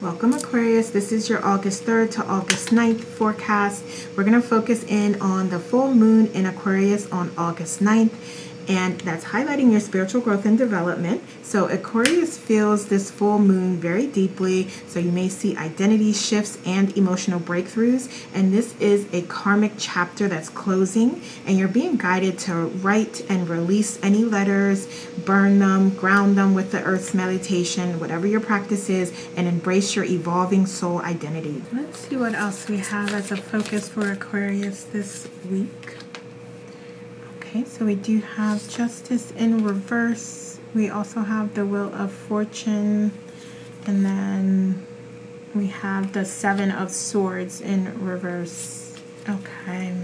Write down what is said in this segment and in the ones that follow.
Welcome Aquarius, this is your August 3rd to August 9th forecast. We're going to focus in on the full moon in Aquarius on August 9th, and that's highlighting your spiritual growth and development. So Aquarius feels this full moon very deeply, so you may see identity shifts and emotional breakthroughs, and this is a karmic chapter that's closing, and you're being guided to write and release any letters, burn them, ground them with the earth's meditation, whatever your practice is, and embrace your evolving soul identity. Let's see what else we have as a focus for Aquarius this week. Okay, so we do have Justice in reverse. We also have the Wheel of Fortune. And then we have the Seven of Swords in reverse. Okay.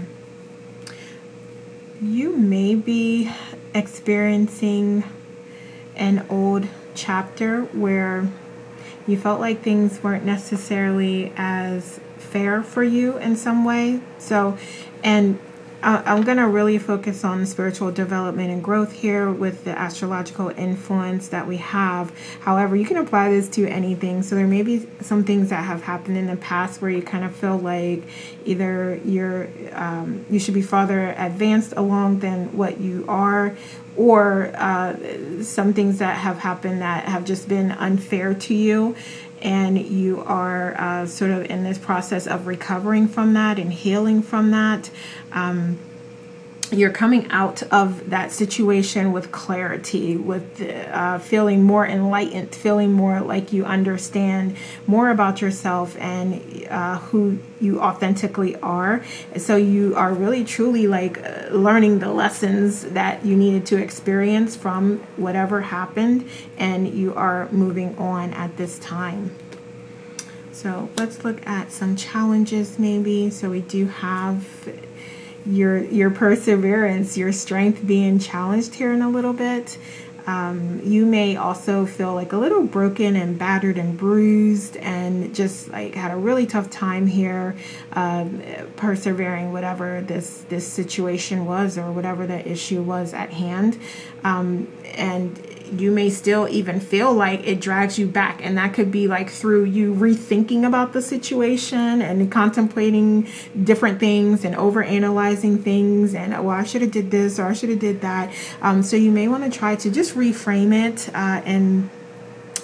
You may be experiencing an old chapter where you felt like things weren't necessarily as fair for you in some way. I'm going to really focus on spiritual development and growth here with the astrological influence that we have. However, you can apply this to anything. So there may be some things that have happened in the past where you kind of feel like either you should be farther advanced along than what you are, or some things that have happened that have just been unfair to you. And you are sort of in this process of recovering from that and healing from that. You're coming out of that situation with clarity, with feeling more enlightened, feeling more like you understand more about yourself and who you authentically are. So you are really truly like learning the lessons that you needed to experience from whatever happened, and you are moving on at this time. So let's look at some challenges maybe. So we do have your perseverance, your strength being challenged here in a little bit. You may also feel like a little broken and battered and bruised and just like had a really tough time here persevering whatever this situation was or whatever the issue was at hand. And you may still even feel like it drags you back, and that could be like through you rethinking about the situation and contemplating different things and overanalyzing things and, well, I should have did this or I should have did that. So you may want to try to just reframe it in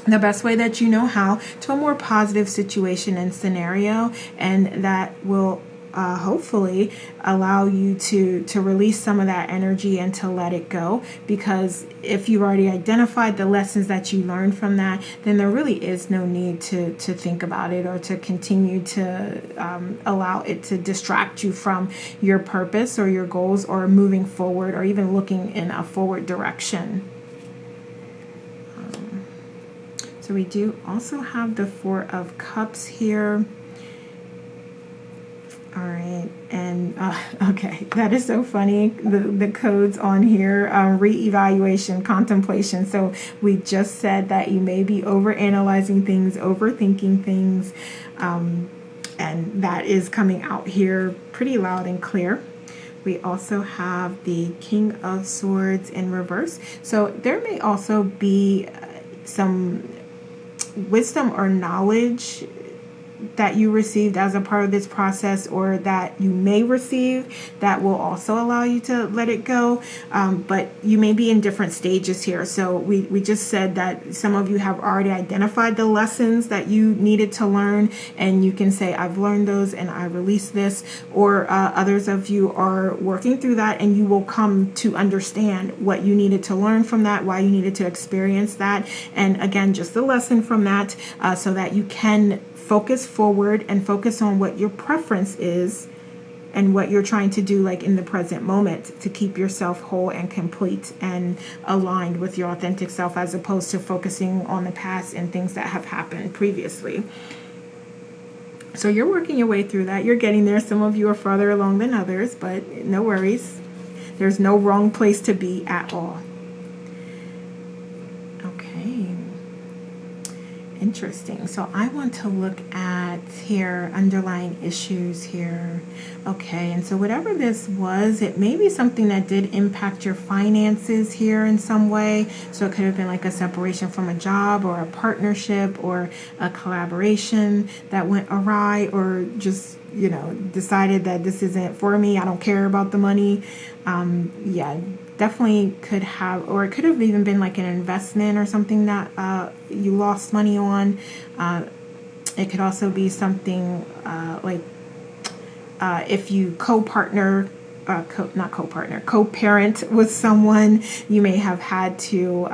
the best way that you know how to a more positive situation and scenario, and that will hopefully allow you to release some of that energy and to let it go. Because if you've already identified the lessons that you learned from that, then there really is no need to think about it or to continue to allow it to distract you from your purpose or your goals or moving forward or even looking in a forward direction. So we do also have the Four of Cups here. All right, and okay, that is so funny. The codes on here, reevaluation, contemplation. So we just said that you may be overanalyzing things, overthinking things, and that is coming out here pretty loud and clear. We also have the King of Swords in reverse. So there may also be some wisdom or knowledge that you received as a part of this process, or that you may receive, that will also allow you to let it go. But you may be in different stages here. So we just said that some of you have already identified the lessons that you needed to learn, and you can say, I've learned those and I release this. Or others of you are working through that, and you will come to understand what you needed to learn from that, why you needed to experience that. And again, just the lesson from that, so that you can focus forward and focus on what your preference is and what you're trying to do, like in the present moment, to keep yourself whole and complete and aligned with your authentic self, as opposed to focusing on the past and things that have happened previously. So you're working your way through that. You're getting there. Some of you are farther along than others, but no worries. There's no wrong place to be at all. Interesting. So I want to look at here underlying issues here. Okay, and so whatever this was, it may be something that did impact your finances here in some way. So it could have been like a separation from a job or a partnership or a collaboration that went awry, or just, you know, decided that this isn't for me. I don't care about the money. Yeah, definitely could have, or it could have even been like an investment or something that you lost money on. It could also be something like if you co-parent with someone, you may have had to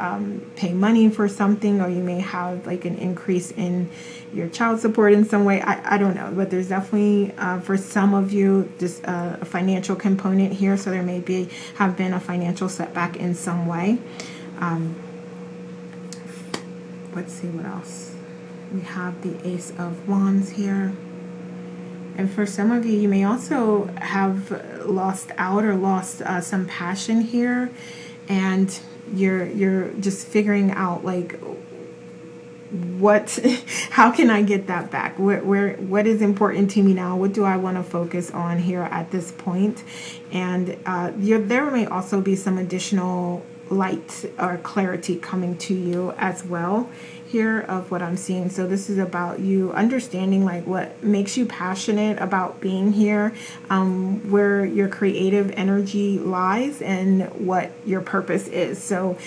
pay money for something, or you may have like an increase in your child support in some way. I don't know, but there's definitely for some of you just a financial component here. So there may have been a financial setback in some way. Let's see what else. We have the Ace of Wands here. And for some of you, you may also have lost out or lost some passion here, and you're just figuring out like how can I get that back? What is important to me now? What do I want to focus on here at this point? And there may also be some additional light or clarity coming to you as well here of what I'm seeing. So this is about you understanding like what makes you passionate about being here, where your creative energy lies, and what your purpose is. So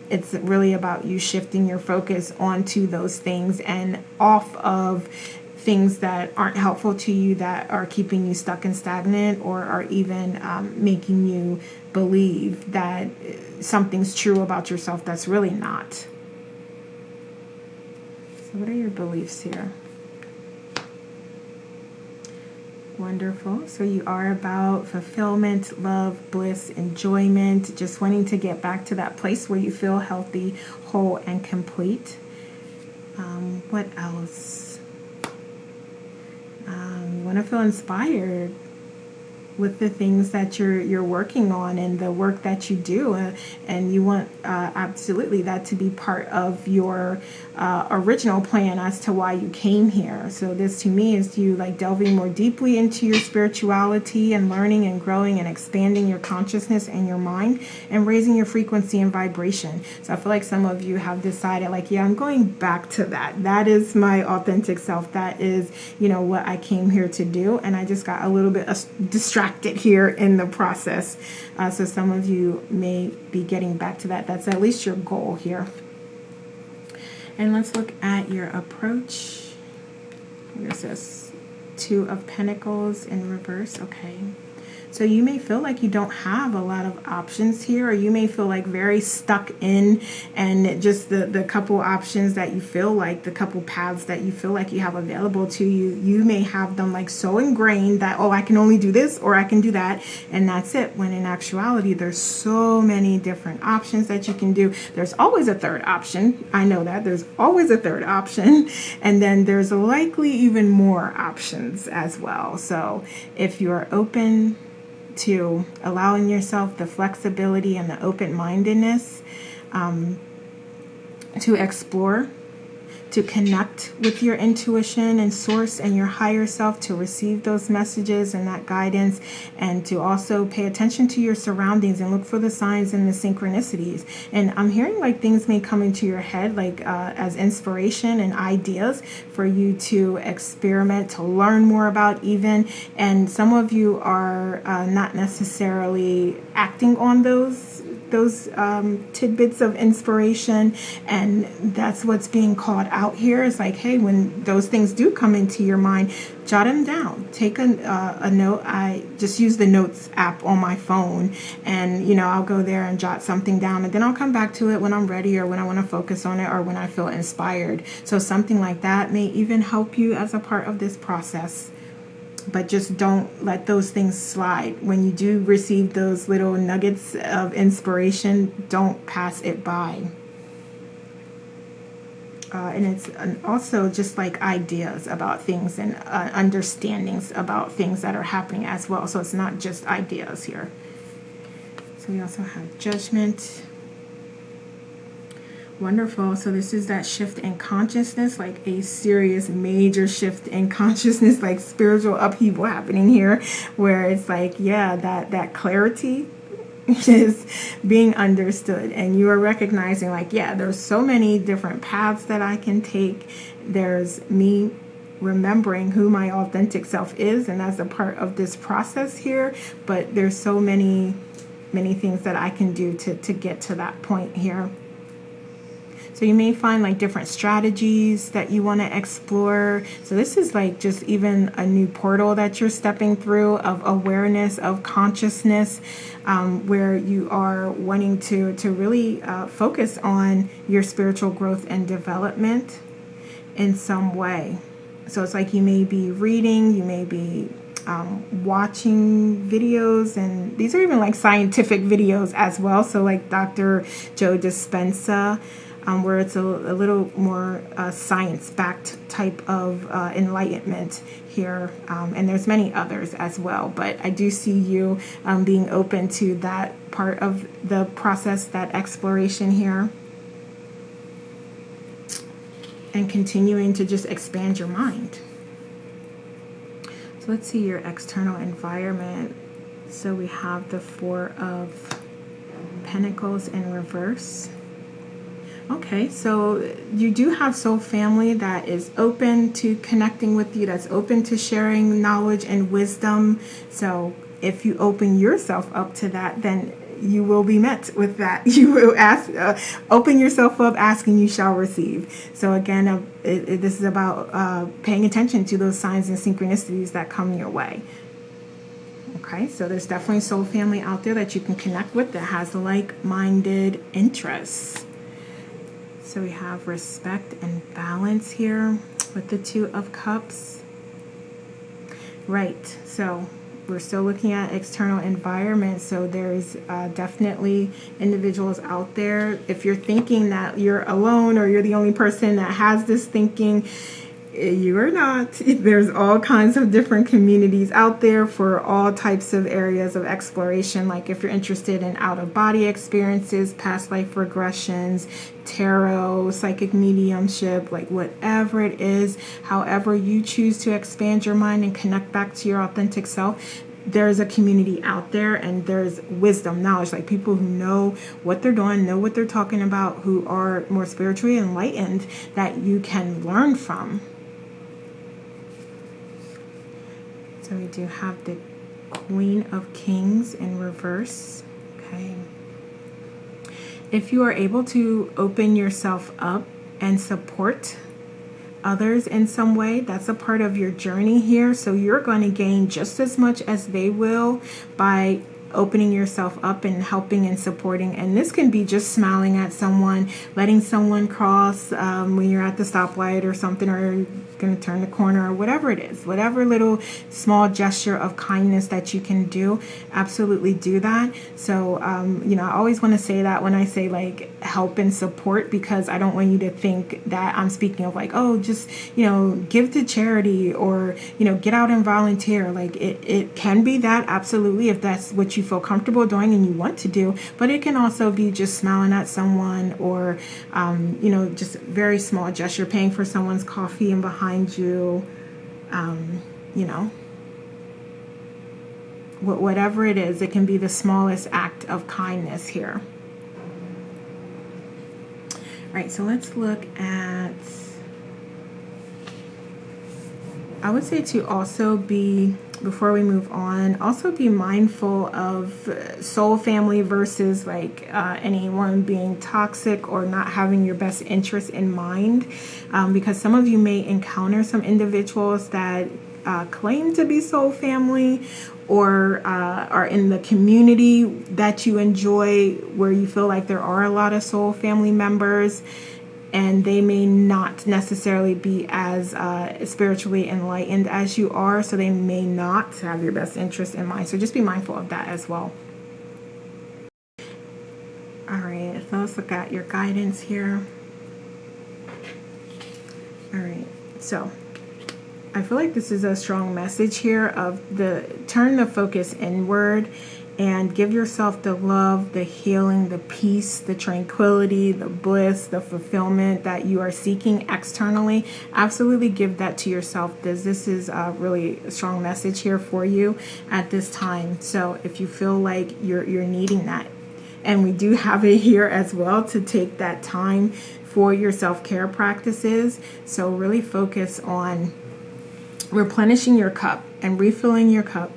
it's really about you shifting your focus onto those things and off of things that aren't helpful to you, that are keeping you stuck and stagnant, or are even making you believe that something's true about yourself that's really not. So what are your beliefs here? Wonderful. So you are about fulfillment, love, bliss, enjoyment, just wanting to get back to that place where you feel healthy, whole, and complete. What else? You want to feel inspired with the things that you're working on and the work that you do, and you want absolutely that to be part of your original plan as to why you came here. So this to me is you like delving more deeply into your spirituality and learning and growing and expanding your consciousness and your mind and raising your frequency and vibration. So I feel like some of you have decided like, yeah, I'm going back to that. That is my authentic self. That is, you know, what I came here to do. And I just got a little bit distracted here in the process. So some of you may be getting back to that. That's at least your goal here. And let's look at your approach. Here's this Two of Pentacles in reverse. Okay. So you may feel like you don't have a lot of options here, or you may feel like very stuck in, and just the couple options that you feel like, the couple paths that you feel like you have available to you, you may have them like so ingrained that, oh, I can only do this or I can do that, and that's it. When in actuality, there's so many different options that you can do. There's always a third option. I know that. There's always a third option. And then there's likely even more options as well. So if you're open to allowing yourself the flexibility and the open-mindedness to explore, to connect with your intuition and source and your higher self, to receive those messages and that guidance, and to also pay attention to your surroundings and look for the signs and the synchronicities. And I'm hearing like things may come into your head like as inspiration and ideas for you to experiment, to learn more about even. And some of you are not necessarily acting on those tidbits of inspiration, and that's what's being called out here. Is like, hey, when those things do come into your mind, jot them down. Take a note. I just use the notes app on my phone, and you know, I'll go there and jot something down, and then I'll come back to it when I'm ready, or when I want to focus on it, or when I feel inspired. So something like that may even help you as a part of this process. But just don't let those things slide. When you do receive those little nuggets of inspiration, don't pass it by. And it's also just like ideas about things and understandings about things that are happening as well. So it's not just ideas here. So we also have Judgment. Wonderful. So this is that shift in consciousness, like a serious major shift in consciousness, like spiritual upheaval happening here, where it's like, yeah, that clarity is being understood, and you are recognizing like, yeah, there's so many different paths that I can take. There's me remembering who my authentic self is, and that's a part of this process here, but there's so many things that I can do to get to that point here. So you may find like different strategies that you want to explore. So this is like just even a new portal that you're stepping through of awareness, of consciousness, where you are wanting to really focus on your spiritual growth and development in some way. So it's like you may be reading, you may be watching videos, and these are even like scientific videos as well. So like Dr. Joe Dispenza, where it's a little more science-backed type of enlightenment here, and there's many others as well. But I do see you being open to that part of the process, that exploration here, and continuing to just expand your mind. So let's see your external environment. So we have the Four of Pentacles in reverse. Okay, so you do have soul family that is open to connecting with you, that's open to sharing knowledge and wisdom. So if you open yourself up to that, then you will be met with that. You will ask, open yourself up, asking you shall receive. So again, this is about paying attention to those signs and synchronicities that come your way. Okay, so there's definitely soul family out there that you can connect with that has like-minded interests. So we have respect and balance here with the Two of Cups. Right, so we're still looking at external environment. So there's definitely individuals out there. If you're thinking that you're alone or you're the only person that has this thinking, you are not. There's all kinds of different communities out there for all types of areas of exploration. Like if you're interested in out-of-body experiences, past life regressions, tarot, psychic mediumship, like whatever it is, however you choose to expand your mind and connect back to your authentic self, there's a community out there, and there's wisdom, knowledge, like people who know what they're doing, know what they're talking about, who are more spiritually enlightened that you can learn from. So we do have the Queen of Kings in reverse. Okay. If you are able to open yourself up and support others in some way, that's a part of your journey here. So you're going to gain just as much as they will by opening yourself up and helping and supporting. And this can be just smiling at someone, letting someone cross when you're at the stoplight or something, or going to turn the corner, or whatever it is, whatever little small gesture of kindness that you can do, absolutely do that. So I always want to say that when I say like help and support, because I don't want you to think that I'm speaking of like, oh, just give to charity, or get out and volunteer. Like it can be that, absolutely, if that's what you feel comfortable doing and you want to do, but it can also be just smiling at someone, or just very small gesture, paying for someone's coffee and behind you, whatever it is. It can be the smallest act of kindness here. All right, so let's look at, I would say to also be, before we move on, also be mindful of soul family versus like anyone being toxic or not having your best interest in mind, because some of you may encounter some individuals that claim to be soul family, or are in the community that you enjoy, where you feel like there are a lot of soul family members, and they may not necessarily be as spiritually enlightened as you are, so they may not have your best interest in mind. So just be mindful of that as well. All right, so let's look at your guidance here. All right, so I feel like this is a strong message here of turn the focus inward and give yourself the love, the healing, the peace, the tranquility, the bliss, the fulfillment that you are seeking externally. Absolutely give that to yourself. This is a really strong message here for you at this time. So if you feel like you're needing that, and we do have it here as well to take that time for your self-care practices. So really focus on replenishing your cup and refilling your cup,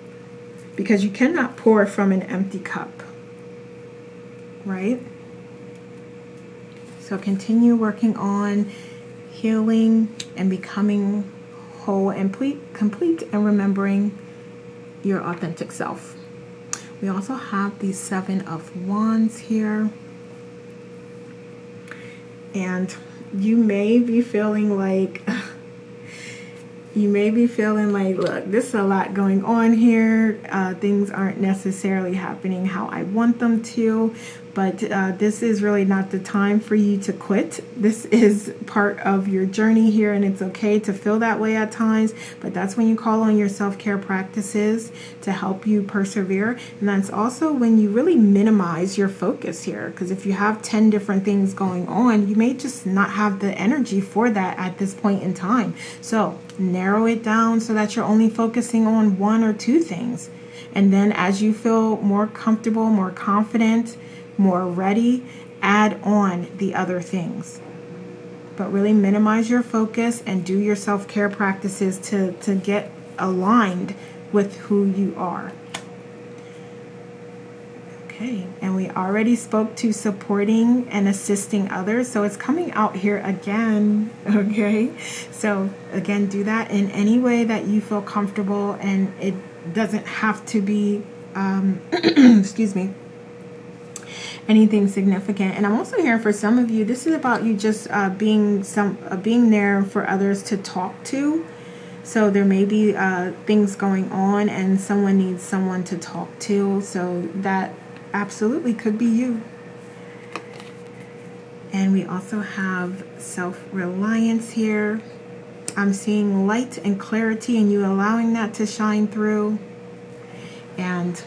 because you cannot pour from an empty cup, right? So continue working on healing and becoming whole and complete and remembering your authentic self. We also have the 7 of Wands here. And you may be feeling like, look, this is a lot going on here. Things aren't necessarily happening how I want them to, but this is really not the time for you to quit. This is part of your journey here, and it's okay to feel that way at times, but that's when you call on your self-care practices to help you persevere. And that's also when you really minimize your focus here, because if you have 10 different things going on, you may just not have the energy for that at this point in time. So narrow it down so that you're only focusing on 1 or 2 things. And then as you feel more comfortable, more confident, more ready, add on the other things. But really minimize your focus and do your self-care practices to get aligned with who you are. Okay, and we already spoke to supporting and assisting others, so it's coming out here again. Okay, so again, do that in any way that you feel comfortable, and it doesn't have to be excuse me, anything significant. And I'm also here for some of you, this is about you just being there for others to talk to. So there may be things going on and someone needs someone to talk to, so that absolutely could be you. And we also have self-reliance here. I'm seeing light and clarity and you allowing that to shine through. And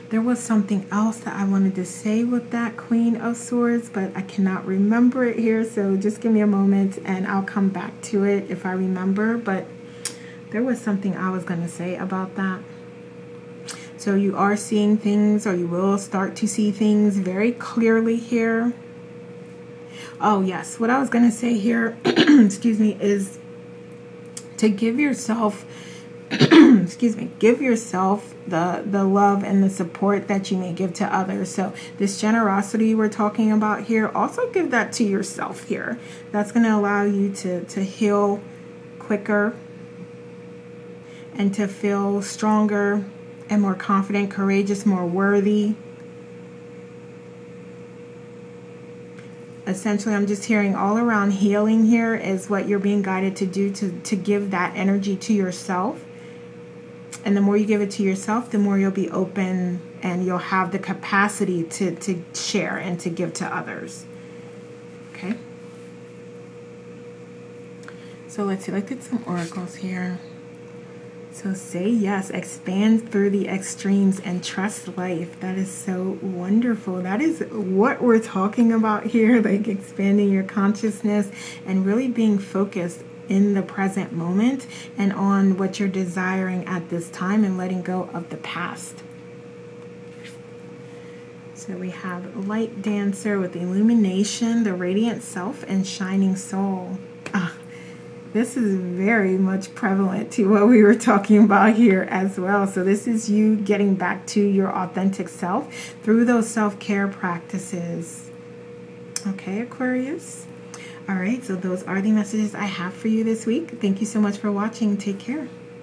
there was something else that I wanted to say with that Queen of Swords, but I cannot remember it here. So just give me a moment and I'll come back to it if I remember. But there was something I was going to say about that. So you are seeing things, or you will start to see things very clearly here. Oh yes, what I was going to say here, excuse me, is to give yourself, excuse me, give yourself the love and the support that you may give to others. So this generosity we're talking about here, also give that to yourself here. That's going to allow you to heal quicker and to feel stronger and more confident, courageous, more worthy. Essentially, I'm just hearing all around healing here is what you're being guided to do, to give that energy to yourself. And the more you give it to yourself, the more you'll be open and you'll have the capacity to share and to give to others. Okay? So let's see, let's get some oracles here. So say yes, expand through the extremes and trust life. That is so wonderful. That is what we're talking about here, like expanding your consciousness and really being focused in the present moment and on what you're desiring at this time and letting go of the past. So we have Light Dancer with illumination, the radiant self, and shining soul. This is very much prevalent to what we were talking about here as well. So this is you getting back to your authentic self through those self-care practices. Okay, Aquarius? All right, so those are the messages I have for you this week. Thank you so much for watching. Take care.